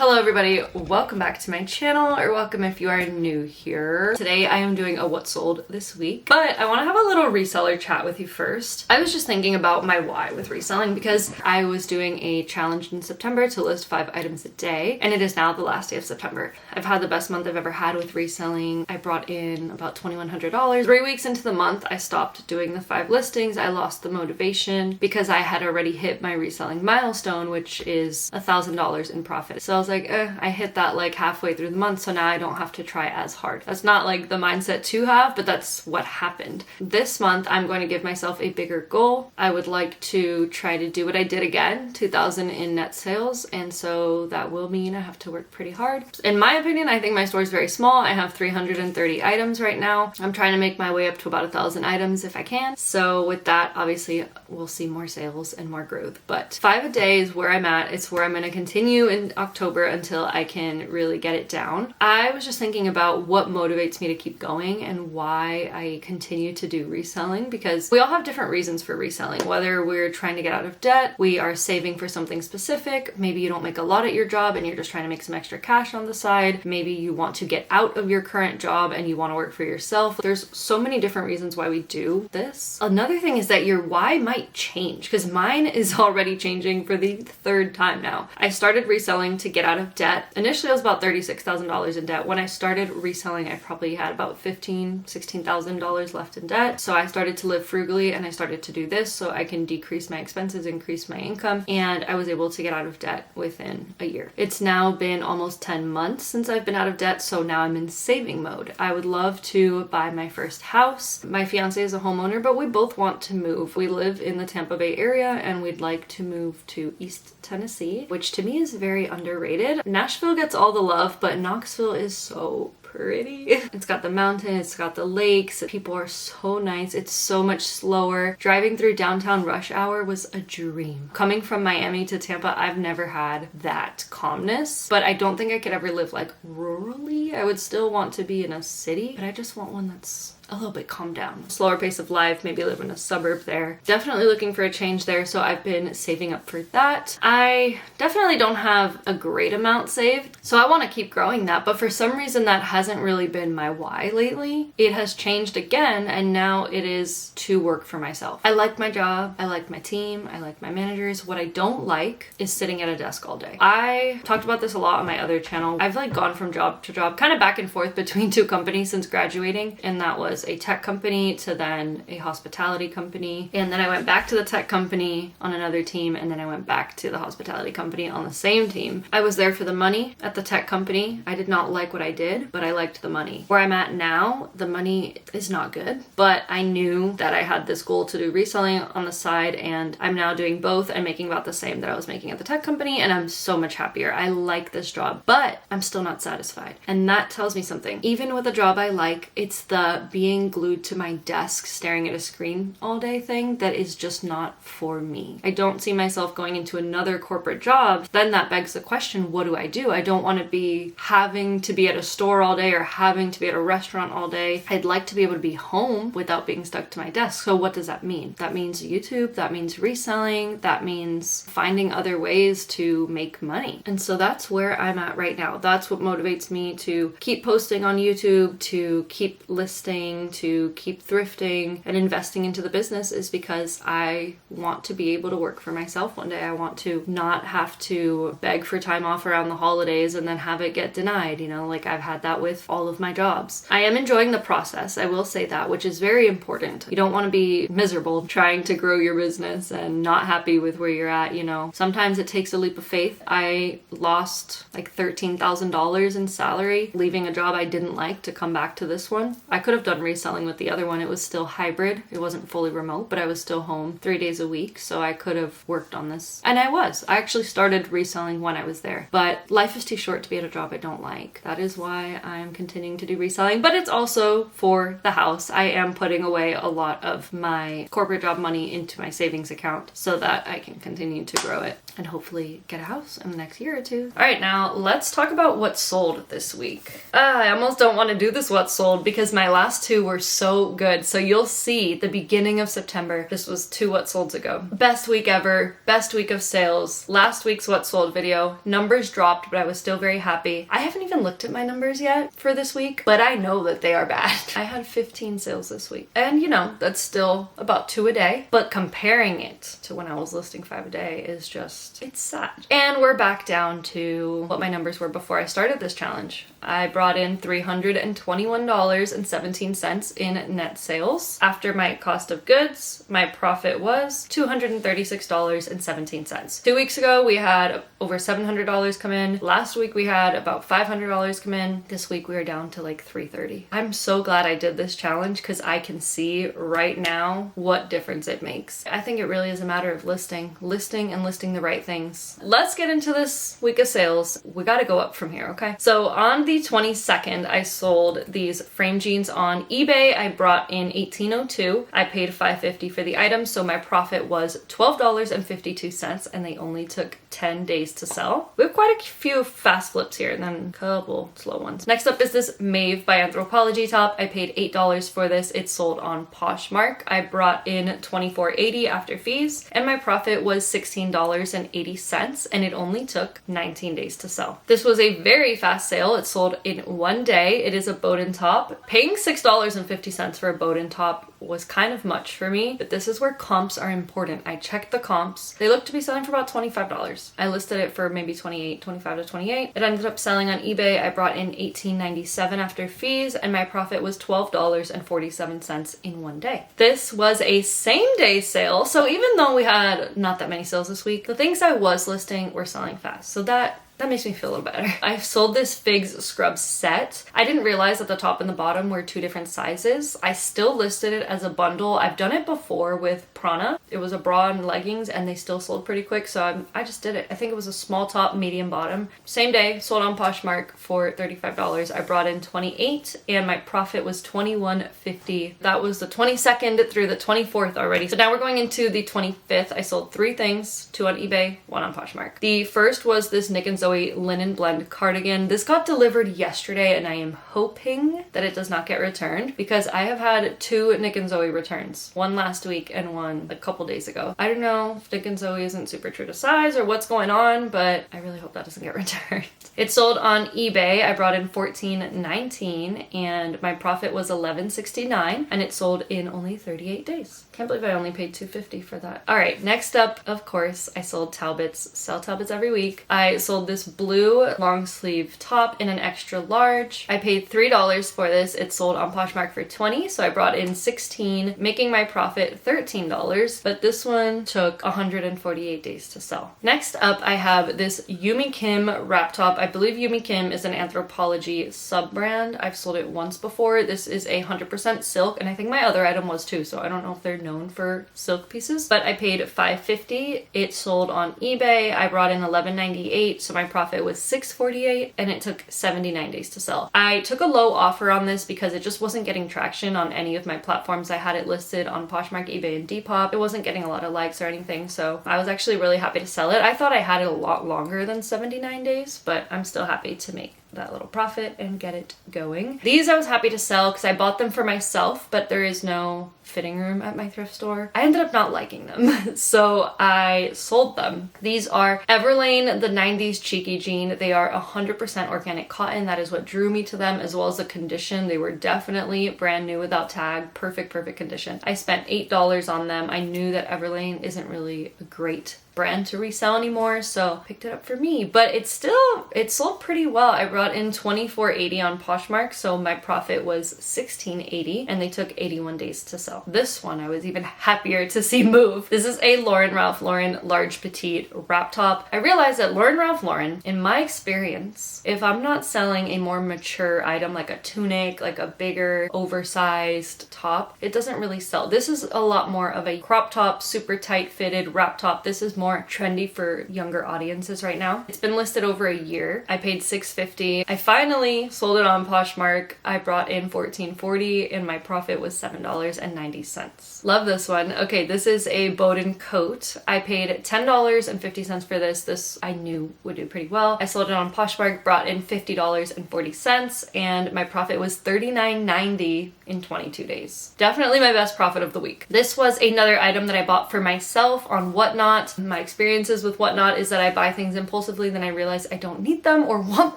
Hello everybody, welcome back to my channel, or welcome if you are new here. Today I am doing a what sold this week, but I want to have a little reseller chat with you first. I was just thinking about my why with reselling because I was doing a challenge in September to list 5 items a day, and it is now the last day of September. I've had the best month I've ever had with reselling. I brought in about $2,100. 3 weeks into the month, I stopped doing the 5 listings. I lost the motivation because I had already hit my reselling milestone, which is $1,000 in profit. So I was like, I hit that like halfway through the month, so now I don't have to try as hard. That's not like the mindset to have, but that's what happened. This month, I'm going to give myself a bigger goal. I would like to try to do what I did again, 2,000 in net sales, and so that will mean I have to work pretty hard. In my opinion, I think my store is very small. I have 330 items right now. I'm trying to make my way up to about 1,000 items if I can. So with that, obviously, we'll see more sales and more growth. But 5 a day is where I'm at. It's where I'm going to continue in October until I can really get it down. I was just thinking about what motivates me to keep going and why I continue to do reselling, because we all have different reasons for reselling. Whether we're trying to get out of debt, we are saving for something specific, maybe you don't make a lot at your job and you're just trying to make some extra cash on the side, maybe you want to get out of your current job and you want to work for yourself. There's so many different reasons why we do this. Another thing is that your why might change, because mine is already changing for the 3rd time now. I started reselling to get out of debt. Initially, I was about $36,000 in debt. When I started reselling, I probably had about $16,000 left in debt. So I started to live frugally and I started to do this so I can decrease my expenses, increase my income, and I was able to get out of debt within a year. It's now been almost 10 months since I've been out of debt, so now I'm in saving mode. I would love to buy my first house. My fiance is a homeowner, but we both want to move. We live in the Tampa Bay area and we'd like to move to East Tennessee, which to me is very underrated. Nashville gets all the love, but Knoxville is so pretty. It's got the mountains, it's got the lakes, people are so nice, it's so much slower. Driving through downtown rush hour was a dream. Coming from Miami to Tampa, I've never had that calmness, but I don't think I could ever live like rurally. I would still want to be in a city, but I just want one that's a little bit calmed down. Slower pace of life, maybe live in a suburb there. Definitely looking for a change there, so I've been saving up for that. I definitely don't have a great amount saved, so I want to keep growing that, but for some reason that hasn't really been my why lately. It has changed again, and now it is to work for myself. I like my job, I like my team, I like my managers. What I don't like is sitting at a desk all day. I talked about this a lot on my other channel. I've like gone from job to job, kind of back and forth between 2 companies since graduating, and that was a tech company to then a hospitality company, and then I went back to the tech company on another team, and then I went back to the hospitality company on the same team. I was there for the money at the tech company. I did not like what I did, but I liked the money. Where I'm at now, the money is not good, but I knew that I had this goal to do reselling on the side, and I'm now doing both and making about the same that I was making at the tech company, and I'm so much happier. I like this job, but I'm still not satisfied, and that tells me something. Even with a job I like, it's the being glued to my desk staring at a screen all day thing that is just not for me. I don't see myself going into another corporate job. Then that begs the question, what do? I don't want to be having to be at a store all day or having to be at a restaurant all day. I'd like to be able to be home without being stuck to my desk. So what does that mean? That means YouTube, that means reselling, that means finding other ways to make money. And so that's where I'm at right now. That's what motivates me to keep posting on YouTube, to keep listing, to keep thrifting and investing into the business, is because I want to be able to work for myself one day. I want to not have to beg for time off around the holidays and then have it get denied, like I've had that with all of my jobs. I am enjoying the process, I will say that, which is very important. You don't want to be miserable trying to grow your business and not happy with where you're at, Sometimes it takes a leap of faith. I lost like $13,000 in salary leaving a job I didn't like to come back to this one. I could have done reselling with the other one. It was still hybrid. It wasn't fully remote, but I was still home 3 days a week, so I could have worked on this. And I actually started reselling when I was there, but life is too short to be at a job I don't like. That is why I'm continuing to do reselling, but it's also for the house. I am putting away a lot of my corporate job money into my savings account so that I can continue to grow it and hopefully get a house in the next year or 2. All right, now let's talk about what sold this week. I almost don't want to do this what sold because my last 2 were so good. So you'll see the beginning of September. This was 2 what solds ago. Best week ever. Best week of sales. Last week's what sold video. Numbers dropped, but I was still very happy. I haven't even looked at my numbers yet for this week, but I know that they are bad. I had 15 sales this week. And you know, that's still about 2 a day. But comparing it to when I was listing 5 a day is just, it's sad. And we're back down to what my numbers were before I started this challenge. I brought in $321.17 in net sales. After my cost of goods, my profit was $236.17. 2 weeks ago, we had over $700 come in. Last week, we had about $500 come in. This week, we are down to like $330. I'm so glad I did this challenge because I can see right now what difference it makes. I think it really is a matter of listing and listing the right things. Let's get into this week of sales. We got to go up from here, okay? So on the 22nd, I sold these frame jeans on eBay. I brought in $18.02. I paid $5.50 for the item, so my profit was $12.52, and they only took 10 days to sell. We have quite a few fast flips here and then a couple slow ones. Next up is this Maeve by Anthropologie top. I paid $8 for this. It sold on Poshmark. I brought in $24.80 after fees, and my profit was $16.80, and it only took 19 days to sell. This was a very fast sale. It sold in 1 day. It is a Bowden top. Paying $6.50 for a Bowden top was kind of much for me, but this is where comps are important. I checked the comps. They look to be selling for about $25. I listed it for maybe $25 to $28. It ended up selling on eBay. I brought in $18.97 after fees, and my profit was $12.47 in 1 day. This was a same day sale, so even though we had not that many sales this week, the things I was listing were selling fast. So that makes me feel a little better. I sold this Figs scrub set. I didn't realize that the top and the bottom were 2 different sizes. I still listed it as a bundle. I've done it before with Prana. It was a bra and leggings, and they still sold pretty quick, so I just did it. I think it was a small top, medium bottom. Same day, sold on Poshmark for $35. I brought in $28, and my profit was $21.50. That was the 22nd through the 24th already. So now we're going into the 25th. I sold 3 things, 2 on eBay, 1 on Poshmark. The first was this Nick and Zoe linen blend cardigan. This got delivered yesterday, and I am hoping that it does not get returned because I have had 2 Nick and Zoe returns. 1 last week and 1 a couple days ago. I don't know if Nick and Zoe isn't super true to size or what's going on, but I really hope that doesn't get returned. It sold on eBay. I brought in $14.19, and my profit was $11.69, and it sold in only 38 days. Can't believe I only paid $2.50 for that. All right, next up, of course, I sold Talbots. Sell Talbots every week. I sold this blue long sleeve top in an extra large. I paid $3 for this. It sold on Poshmark for $20, so I brought in $16, making my profit $13, but this one took 148 days to sell. Next up, I have this Yumi Kim wrap top. I believe Yumi Kim is an Anthropologie sub-brand. I've sold it once before. This is 100% silk, and I think my other item was too, so I don't know if they're known for silk pieces, but I paid $5.50. It sold on eBay. I brought in $11.98, so my profit was $6.48, and it took 79 days to sell. I took a low offer on this because it just wasn't getting traction on any of my platforms. I had it listed on Poshmark, eBay, and Depop. It wasn't getting a lot of likes or anything, so I was actually really happy to sell it. I thought I had it a lot longer than 79 days, but I'm still happy to make that little profit and get it going. These I was happy to sell because I bought them for myself, but there is no fitting room at my thrift store. I ended up not liking them, so I sold them. These are Everlane, the 90s cheeky jean. They are 100% organic cotton. That is what drew me to them, as well as the condition. They were definitely brand new without tag. Perfect condition. I spent $8 on them. I knew that Everlane isn't really a great brand to resell anymore, so picked it up for me, but it sold pretty well. I brought in $24.80 on Poshmark, so my profit was $16.80, and they took 81 days to sell. This one I was even happier to see move. This is a Lauren Ralph Lauren large petite wrap top. I realized that Lauren Ralph Lauren, in my experience, if I'm not selling a more mature item like a tunic, like a bigger oversized top, it doesn't really sell. This is a lot more of a crop top, super tight fitted wrap top. This is more trendy for younger audiences right now. It's been listed over a year. I paid $6.50. I finally sold it on Poshmark. I brought in $14.40 and my profit was $7.90. Love this one. Okay, this is a Bowden coat. I paid $10.50 for this. This I knew would do pretty well. I sold it on Poshmark, brought in $50.40, and my profit was $39.90 in 22 days. Definitely my best profit of the week. This was another item that I bought for myself on Whatnot. My experiences with Whatnot is that I buy things impulsively, then I realize I don't need them or want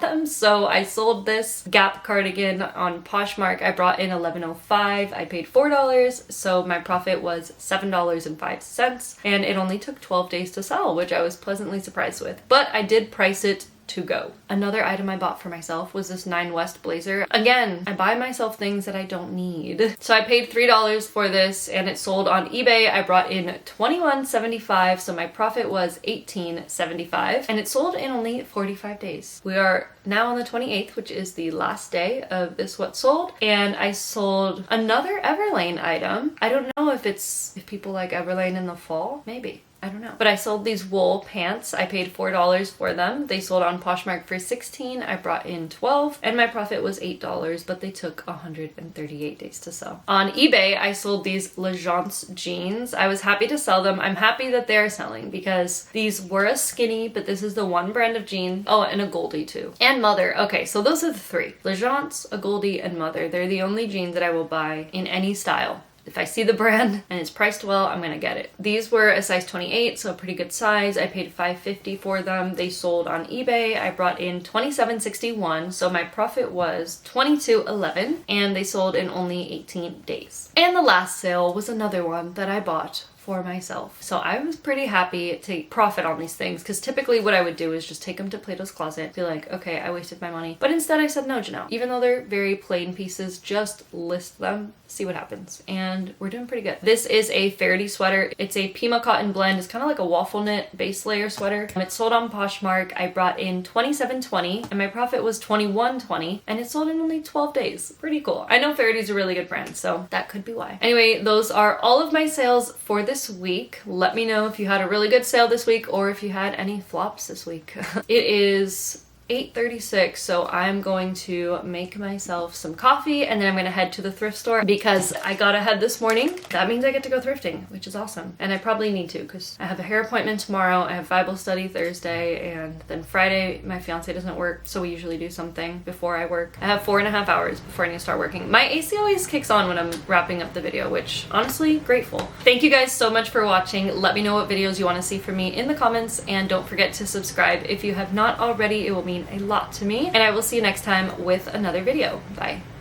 them, so I sold this Gap cardigan on Poshmark. I brought in $11.05. I paid $4, so my profit was $7.05, and it only took 12 days to sell, which I was pleasantly surprised with. But I did price it to go. Another item I bought for myself was this 9 West blazer. Again, I buy myself things that I don't need. So I paid $3 for this and it sold on eBay. I brought in $21.75, so my profit was $18.75, and it sold in only 45 days. We are now on the 28th, which is the last day of this What Sold, and I sold another Everlane item. I don't know if people like Everlane in the fall, maybe. I don't know. But I sold these wool pants. I paid $4 for them. They sold on Poshmark for $16. I brought in $12 and my profit was $8, but they took 138 days to sell. On eBay, I sold these L'Agence jeans. I was happy to sell them. I'm happy that they're selling because these were a skinny, but this is the one brand of jean. Oh, and a Goldie too. And Mother. Okay, so those are the three. L'Agence, a Goldie, and Mother. They're the only jeans that I will buy in any style. If I see the brand and it's priced well, I'm gonna get it. These were a size 28, so a pretty good size. I paid $5.50 for them. They sold on eBay. I brought in $27.61, so my profit was $22.11, and they sold in only 18 days. And the last sale was another one that I bought for myself. So I was pretty happy to profit on these things, because typically what I would do is just take them to Plato's Closet, be like, okay, I wasted my money. But instead I said, no, Janelle, even though they're very plain pieces, just list them, see what happens. And we're doing pretty good. This is a Faraday sweater. It's a Pima cotton blend. It's kind of like a waffle knit base layer sweater. It's sold on Poshmark. I brought in $27.20 and my profit was $21.20, and it sold in only 12 days. Pretty cool. I know Faraday's a really good brand, so that could be why. Anyway, those are all of my sales for this week. Let me know if you had a really good sale this week or if you had any flops this week. It is 8:36, so I'm going to make myself some coffee and then I'm gonna head to the thrift store because I got ahead this morning. That means I get to go thrifting, which is awesome. And I probably need to because I have a hair appointment tomorrow, I have Bible study Thursday, and then Friday my fiance doesn't work, so we usually do something before I work. I have 4.5 hours before I need to start working. My AC always kicks on when I'm wrapping up the video, which honestly, grateful. Thank you guys so much for watching. Let me know what videos you want to see from me in the comments, and don't forget to subscribe if you have not already. It will mean a lot to me, and I will see you next time with another video. Bye.